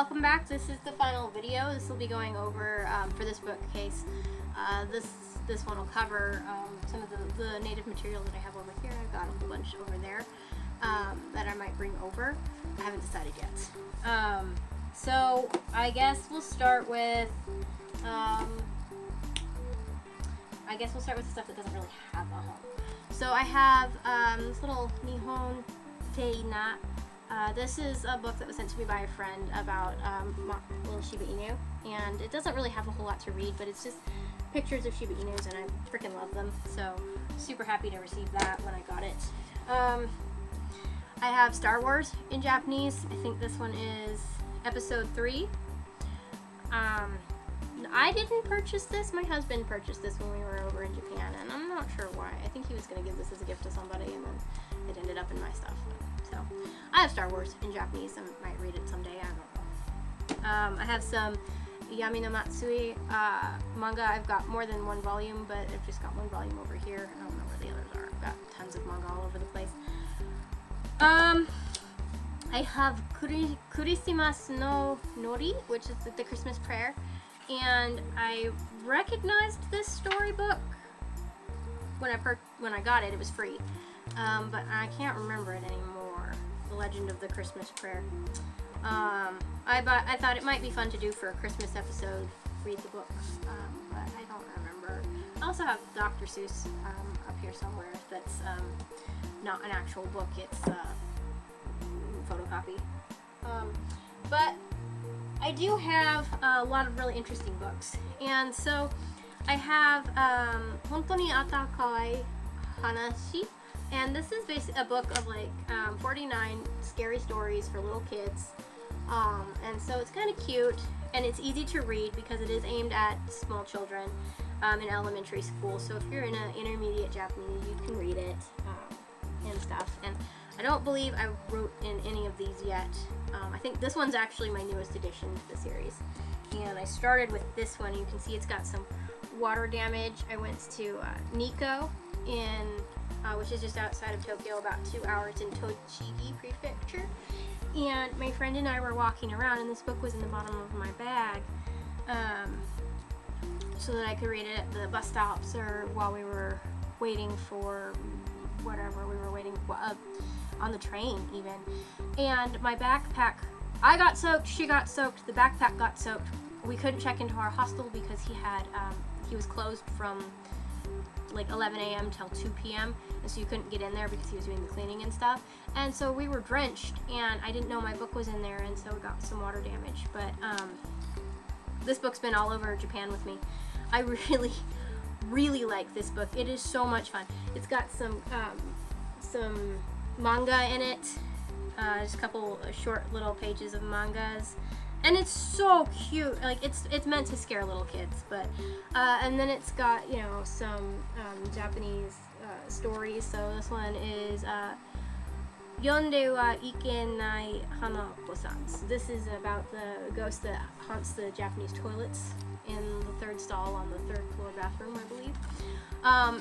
welcome back. This is the final video. This will be going over, for this bookcase, this one will cover some of the native material that I have over here. I've got a whole bunch over there that I might bring over. I haven't decided yet. So I guess we'll start with the stuff that doesn't really have a home. So I have this little Nihon Teina. This is a book that was sent to me by a friend about little Shiba Inu, and it doesn't really have a whole lot to read, but it's just pictures of Shiba Inus, and I freaking love them, so super happy to receive that when I got it. I have Star Wars in Japanese. I think this one is episode 3. I didn't purchase this. My husband purchased this when we were over in Japan, and I'm not sure why. I think he was going to give this as a gift to somebody, and then it ended up in my stuff. So I have Star Wars in Japanese. I might read it someday. I don't know. I have some Yami no Matsui manga. I've got more than one volume, but I've just got one volume over here. I don't know where the others are. I've got tons of manga all over the place. I have Kurisimas no Nori, which is the Christmas prayer, and I recognized this storybook when I got it. It was free, but I can't remember it anymore. The Legend of the Christmas Prayer. I thought it might be fun to do for a Christmas episode, read the book, but I don't remember. I also have Dr. Seuss up here somewhere. That's not an actual book. It's a photocopy. But I do have a lot of really interesting books, and so I have Hontoni Atakawa Hanashi, and this is basically a book of like 49 scary stories for little kids, and so it's kind of cute, and it's easy to read because it is aimed at small children in elementary school. So if you're in an intermediate Japanese, you can read it and stuff. And I don't believe I wrote in any of these yet. I think this one's actually my newest addition to the series. And I started with this one. You can see it's got some water damage. I went to Nikko, which is just outside of Tokyo, about 2 hours in Tochigi Prefecture. And my friend and I were walking around, and this book was in the bottom of my bag, so that I could read it at the bus stops or while we were waiting for whatever we were waiting for, on the train even. And my backpack, I got soaked, she got soaked, the backpack got soaked. We couldn't check into our hostel because he was closed from like 11 a.m. till 2 p.m. and so you couldn't get in there because he was doing the cleaning and stuff. And so we were drenched, and I didn't know my book was in there, and so we got some water damage. But this book's been all over Japan with me. I really like this book. It is so much fun. It's got some manga in it, just a couple short little pages of mangas, and it's so cute. Like it's meant to scare little kids, but and then it's got, you know, some Japanese stories. So this one is Yonde wa Ikenai Hanako-san. So this is about the ghost that haunts the Japanese toilets in the 3rd stall on the 3rd floor bathroom, I believe.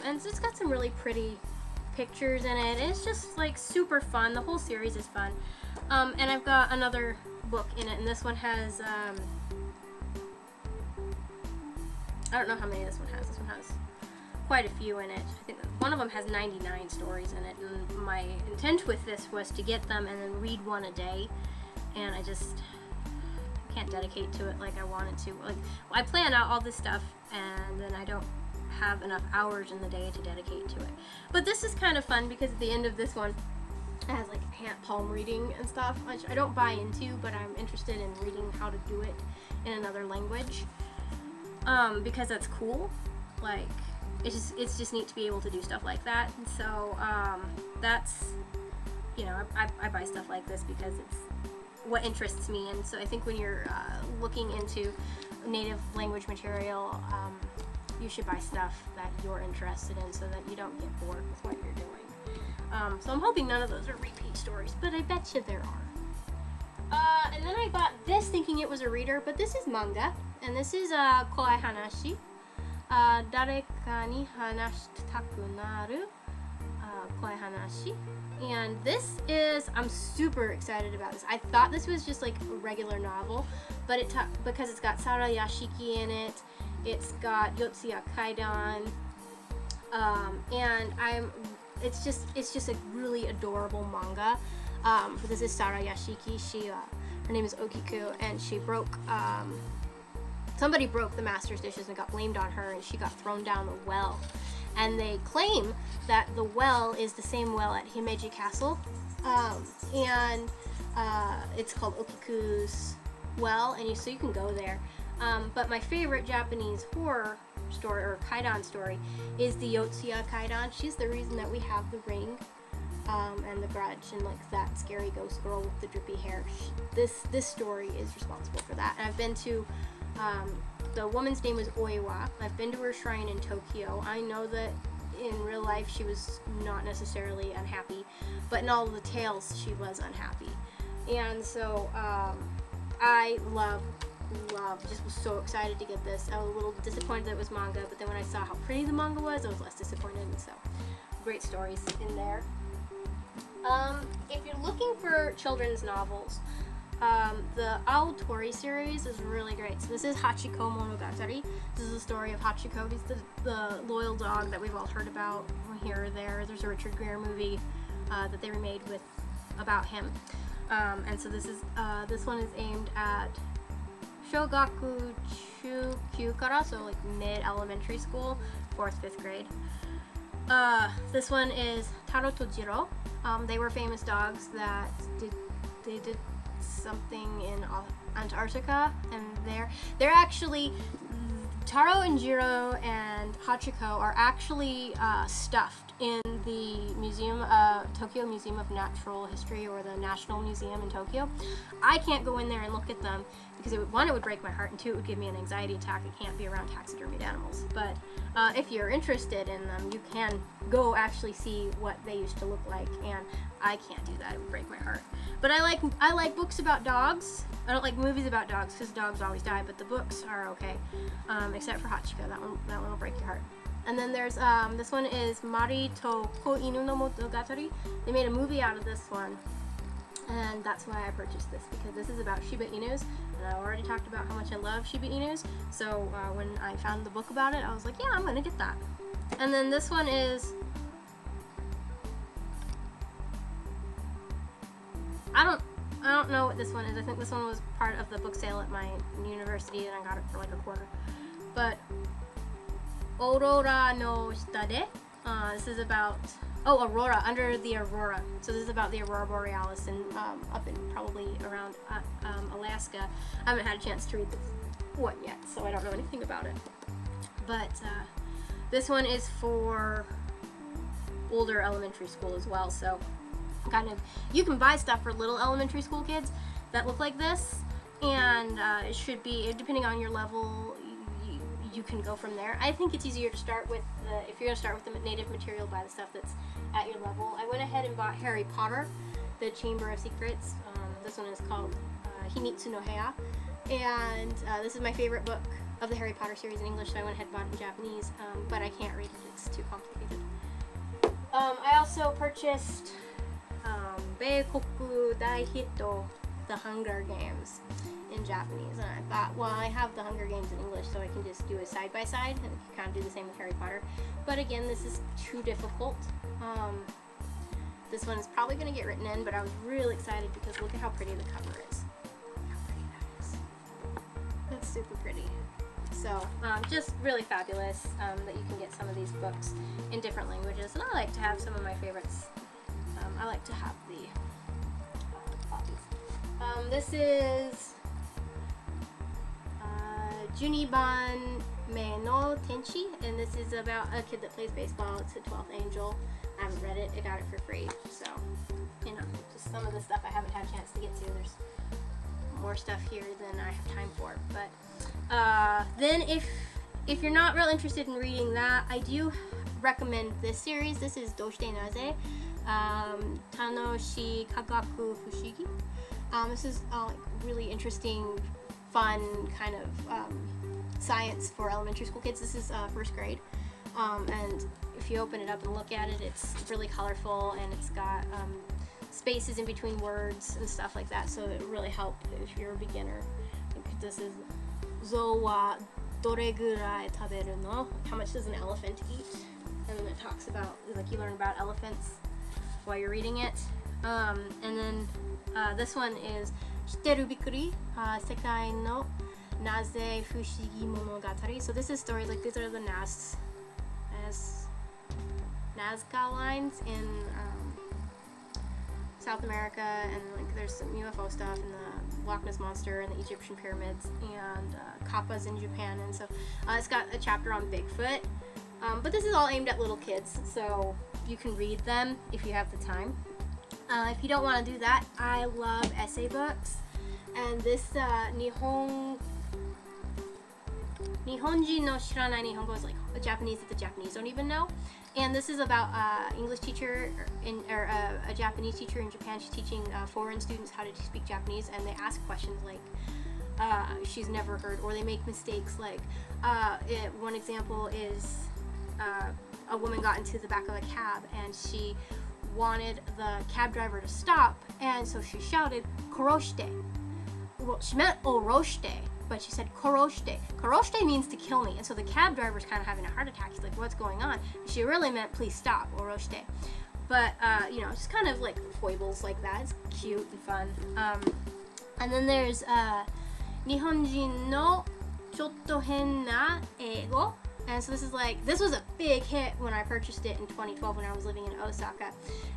And so it's got some really pretty pictures in it. It's just like super fun. The whole series is fun. And I've got another book in it, and this one has I don't know how many this one has. This one has quite a few in it. I think one of them has 99 stories in it, and my intent with this was to get them and then read one a day, and I just can't dedicate to it like I wanted to. Like, I plan out all this stuff, and then I don't have enough hours in the day to dedicate to it. But this is kind of fun because at the end of this one, it has like palm reading and stuff, which I don't buy into, but I'm interested in reading how to do it in another language, because that's cool. Like, it's just neat to be able to do stuff like that. And so that's, you know, I buy stuff like this because it's what interests me. And so I think when you're looking into native language material, you should buy stuff that you're interested in so that you don't get bored with what you're doing. So I'm hoping none of those are repeat stories, but I bet you there are. And then I bought this thinking it was a reader, but this is manga, and this is Koi Hanashi. Dareka ni hanashitaku naru Koi Hanashi. And this is, I'm super excited about this. I thought this was just like a regular novel, but because it's got Sara Yashiki in it, it's got Yotsuya Kaidan, and it's just a really adorable manga. This is Sara Yashiki. Her name is Okiku, and she somebody broke the master's dishes and got blamed on her, and she got thrown down a well. And they claim that the well is the same well at Himeji Castle, and it's called Okiku's well, and so you can go there. But my favorite Japanese horror story, or Kaidan story, is the Yotsuya Kaidan. She's the reason that we have the ring, and the grudge, and like that scary ghost girl with the drippy hair. This story is responsible for that. And I've been to, the woman's name was Oiwa. I've been to her shrine in Tokyo. I know that in real life she was not necessarily unhappy, but in all of the tales she was unhappy. And so I just was so excited to get this. I was a little disappointed that it was manga, but then when I saw how pretty the manga was, I was less disappointed. And so great stories in there. If you're looking for children's novels, the Ao Tori series is really great. So this is Hachiko Monogatari. This is the story of Hachiko. He's the loyal dog that we've all heard about here or there. There's a Richard Gere movie that they remade about him. And so this one is aimed at Shogaku Chūkyū kara, so like mid-elementary school, 4th, 5th grade. This one is Taro to Jiro. They were famous dogs that did something in Antarctica, and they're actually, Taro and Jiro and Hachiko are actually stuffed in the Tokyo Museum of Natural History, or the National Museum in Tokyo. I can't go in there and look at them because it would break my heart, and 2, it would give me an anxiety attack. I can't be around taxidermied animals. But if you're interested in them, you can go actually see what they used to look like, and I can't do that. It would break my heart. But I like books about dogs. I don't like movies about dogs because dogs always die, but the books are okay, except for Hachiko. That one will break your heart. And then there's this one is Mari to Ko Inu no Monogatari. They made a movie out of this one, and that's why I purchased this, because this is about Shiba Inus, and I already talked about how much I love Shiba Inus. So when I found the book about it, I was like, yeah, I'm gonna get that. And then this one is, I don't know what this one is. I think this one was part of the book sale at my university, and I got it for like $0.25. But Aurora no Shitade. This is about, Aurora, Under the Aurora. So this is about the Aurora Borealis, and up in probably around Alaska. I haven't had a chance to read this one yet, so I don't know anything about it. But this one is for older elementary school as well. So kind of, you can buy stuff for little elementary school kids that look like this, and it should be, depending on your level, you can go from there. I think it's easier to start with if you're going to start with the native material, buy the stuff that's at your level. I went ahead and bought Harry Potter, the Chamber of Secrets. This one is called Himitsu no Heya, and this is my favorite book of the Harry Potter series in English, so I went ahead and bought it in Japanese, but I can't read it, it's too complicated. I also purchased Beikoku Daihito, The Hunger Games, in Japanese, and I thought, well, I have The Hunger Games in English, so I can just do a side-by-side and kind of do the same with Harry Potter. But again, this is too difficult. This one is probably going to get written in, but I was really excited because look at how pretty the cover is. How pretty that is. That's super pretty. So, just really fabulous that you can get some of these books in different languages, and I like to have some of my favorites. I like to have the copies. This is Juniban Me no Tenchi, and this is about a kid that plays baseball. It's a 12th Angel. I haven't read it. I got it for free. So, you know, just some of the stuff I haven't had a chance to get to. There's more stuff here than I have time for. But then if you're not real interested in reading that, I do recommend this series. This is Doshite Naze, Tanoshi Kagaku Fushigi. This is like really interesting, fun kind of science for elementary school kids. This is 1st grade, and if you open it up and look at it, it's really colorful, and it's got spaces in between words and stuff like that, so it really helped if you're a beginner. This is Zo wa dore gurai taberu no? How much does an elephant eat? And then it talks about, like, you learn about elephants while you're reading it. And then this one is Shiteru Bikuri, Sekai no Naze Fushigi Monogatari. So this is stories, like, these are the Nazca lines in South America, and like there's some UFO stuff, and the Loch Ness Monster, and the Egyptian pyramids, and kappas in Japan, and so it's got a chapter on Bigfoot. But this is all aimed at little kids, so you can read them if you have the time. If you don't want to do that, I love essay books, and this Nihonji no shiranai Nihongo is like a Japanese that the Japanese don't even know. And this is about English teacher or a Japanese teacher in Japan. She's teaching foreign students how to speak Japanese, and they ask questions like she's never heard, or they make mistakes. Like one example is a woman got into the back of a cab, and she wanted the cab driver to stop, and so she shouted "koroshite." Well, she meant "oroshite," but she said "koroshite." Koroshite means to kill me, and so the cab driver's kind of having a heart attack. He's like, "What's going on?" She really meant "please stop," "oroshite." But you know, just kind of like foibles like that. It's cute and fun. And then there's Nihonjin no chotto hen na eigo. And so this was a big hit when I purchased it in 2012 when I was living in Osaka.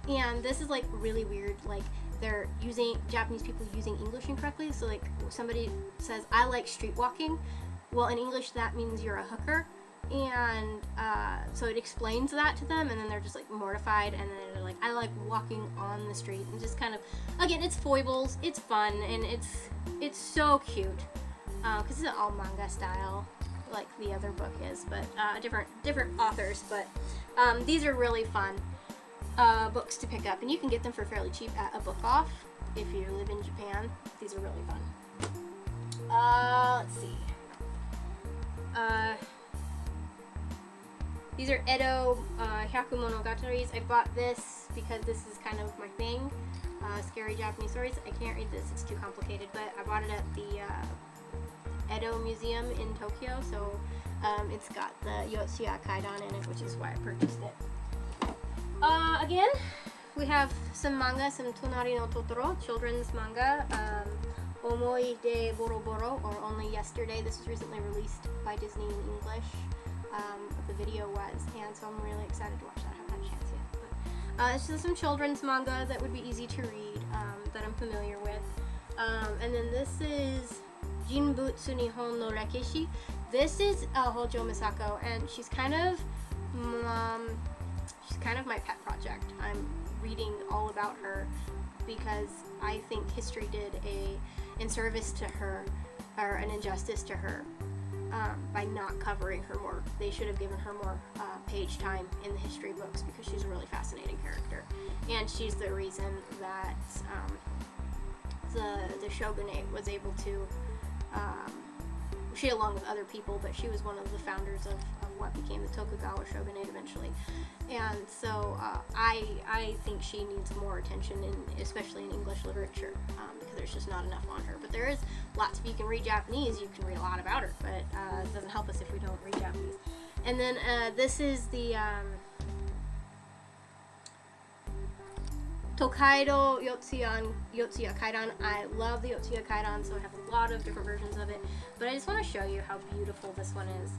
And this is like really weird, like they're using Japanese people using English incorrectly. So like somebody says, "I like street walking." Well, in English that means you're a hooker. And so it explains that to them, and then they're just like mortified, and then they're like, "I like walking on the street," and just kind of, again, it's foibles, it's fun, and it's so cute, because it's all manga style like the other book is, but different authors, but these are really fun books to pick up, and you can get them for fairly cheap at a book off if you live in Japan. These are really fun. Let's see. These are Edo Hyaku Monogataris. I bought this because this is kind of my thing. Scary Japanese stories. I can't read this, it's too complicated, but I bought it at the Edo Museum in Tokyo, so it's got the Yotsuya Kaidan in it, which is why I purchased it. Again, we have some manga, some Tonari no Totoro, children's manga. Omoi de Boro Boro, or Only Yesterday. This was recently released by Disney in English. The video was, and so I'm really excited to watch that. I haven't had a chance yet. But it's just some children's manga that would be easy to read, that I'm familiar with. And then this is Jinbutsu Nihon no Rekishi. This is Hojo Misako, and she's kind of my pet project. I'm reading all about her because I think history did a inservice to her, or an injustice to her, by not covering her more. They should have given her more page time in the history books, because she's a really fascinating character, and she's the reason that the shogunate was able to, she along with other people, but she was one of the founders of what became the Tokugawa shogunate eventually. And so I think she needs more attention, especially in English literature, because there's just not enough on her. But there is lots. If you can read Japanese, you can read a lot about her, but it doesn't help us if we don't read Japanese. And then this is the Tokaido Yotsuya Kaidan. I love the Yotsuya Kaidan, so I have a lot of different versions of it. But I just want to show you how beautiful this one is.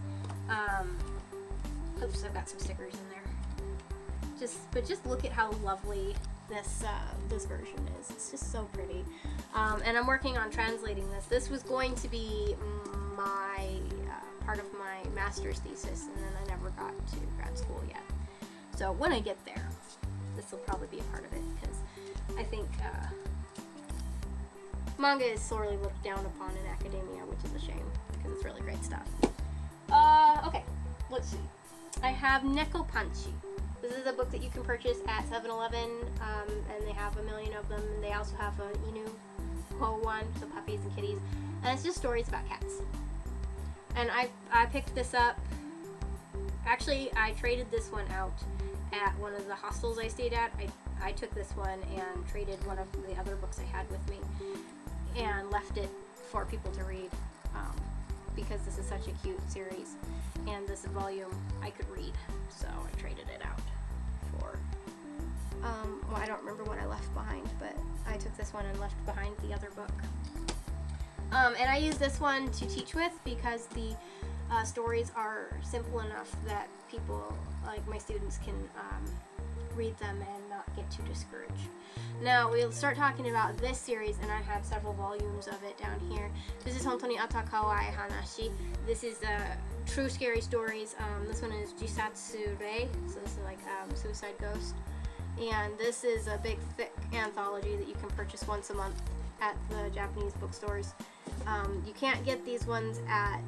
Oops, I've got some stickers in there. Just look at how lovely this version is. It's just so pretty. And I'm working on translating this. This was going to be my part of my master's thesis, and then I never got to grad school yet. So when I get there, this will probably be a part of it, because I think manga is sorely looked down upon in academia, which is a shame, because it's really great stuff. Okay, let's see. I have Neko Panchi. This is a book that you can purchase at 7-Eleven, and they have a million of them, and they also have an Inu Ho one, so puppies and kitties, and it's just stories about cats. And I picked this up Actually, I traded this one out at one of the hostels I stayed at. I took this one and traded one of the other books I had with me and left it for people to read, because this is such a cute series, and this volume I could read, so I traded it out for, well, I don't remember what I left behind, but I took this one and left behind the other book. And I use this one to teach with because the stories are simple enough that people, like my students, can read them and not get too discouraged. Now we'll start talking about this series, and I have several volumes of it down here. This is Hontoni Ata Kawaii Hanashi. This is true scary stories. This one is Jisatsu Rei, so this is like Suicide Ghost. And this is a big thick anthology that you can purchase once a month at the Japanese bookstores. You can't get these ones at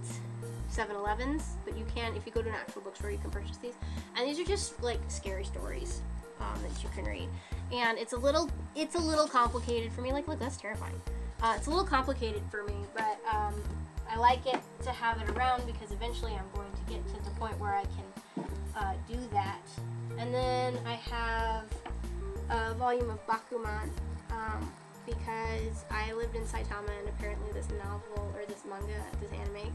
7-Elevens, but you can, if you go to an actual bookstore, you can purchase these. And these are just like scary stories that you can read. And it's a little complicated for me. Like, look, that's terrifying. It's a little complicated for me, but I like it to have it around because eventually I'm going to get to the point where I can do that. And then I have a volume of Bakuman, because I lived in Saitama, and apparently this novel, or this manga, this anime,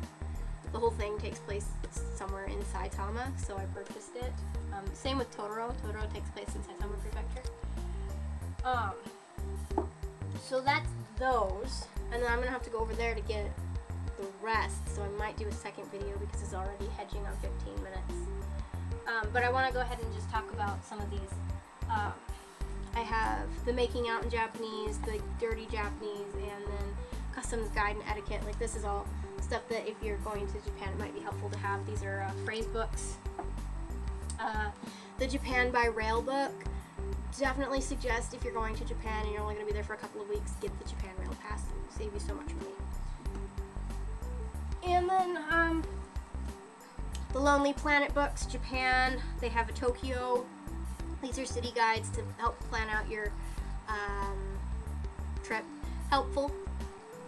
the whole thing takes place somewhere in Saitama, so I purchased it. Same with Totoro. Totoro takes place in Saitama Prefecture. So that's those, and then I'm gonna have to go over there to get the rest, so I might do a second video because it's already hedging on 15 minutes. But I want to go ahead and just talk about some of these. I have the making out in Japanese, the dirty Japanese, and then customs guide and etiquette. Like, this is all stuff that if you're going to Japan, it might be helpful to have. These are phrase books. The Japan by Rail book. Definitely suggest, if you're going to Japan and you're only going to be there for a couple of weeks, get the Japan Rail Pass. It will save you so much money. And then the Lonely Planet books, Japan. They have a Tokyo. These are city guides to help plan out your trip. Helpful.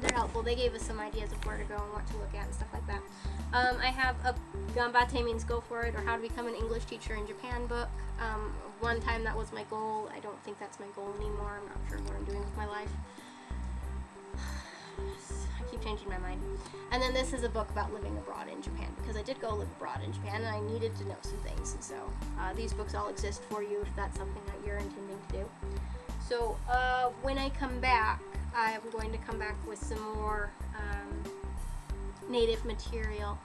They're helpful. They gave us some ideas of where to go and what to look at and stuff like that. I have a Ganbate means go for it, or how to become an English teacher in Japan book. One time that was my goal. I don't think that's my goal anymore. I'm not sure what I'm doing with my life. I keep changing my mind. And then this is a book about living abroad in Japan, because I did go live abroad in Japan and I needed to know some things. And so these books all exist for you if that's something that you're intending to do. So when I come back, I'm going to come back with some more native material.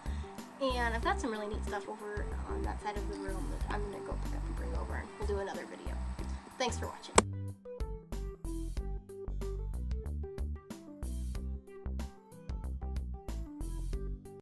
And I've got some really neat stuff over on that side of the room that I'm going to go pick up and bring over, and we'll do another video. Thanks for watching.